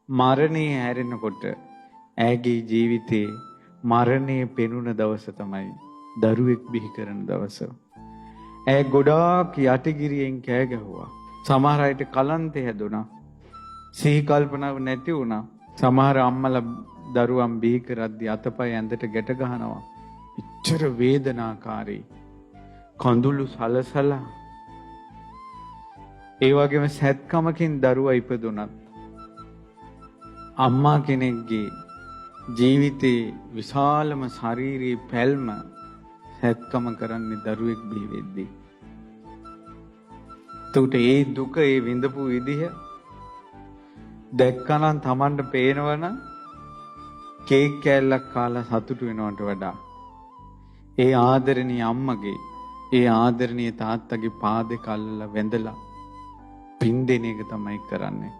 මරණය හැරෙනකොට ඇගේ ජීවිතේ මරණය පෙනුන දවස තමයි දරුවෙක් බිහි කරන දවස. ඇය ගොඩාක් යටිගිරියෙන් කෑ ගැහුවා. සමහර අයට කලන්තේ හැදුනා. සිහි කල්පනාව නැති වුණා. සමහර අම්මලා දරුවන් බිහි කරද්දී අතපය ඇඳට ගැට ගහනවා. එච්චර වේදනාකාරී. කඳුළු සලසලා ඒ වගේම සැත්කමකින් දරුවා ඉපදුනත් අම්මා කෙනෙක්ගේ ජීවිතේ විශාලම ශාරීරික පැල්ම සැත්කම කරන්නේ දරුවෙක් බිහි වෙද්දී. එතකොට ඒ දුක ඒ විඳපු විදිහ දැක්කනම් Tamanට පේනවනම් කේක් කෑල්ලක් කාලා සතුටු වෙනවට වඩා ඒ ආදරණීය අම්මගේ ඒ ආදරණීය තාත්තගේ පාදේ කල්ලලා වැඳලා පින් දෙන එක තමයි කරන්නේ.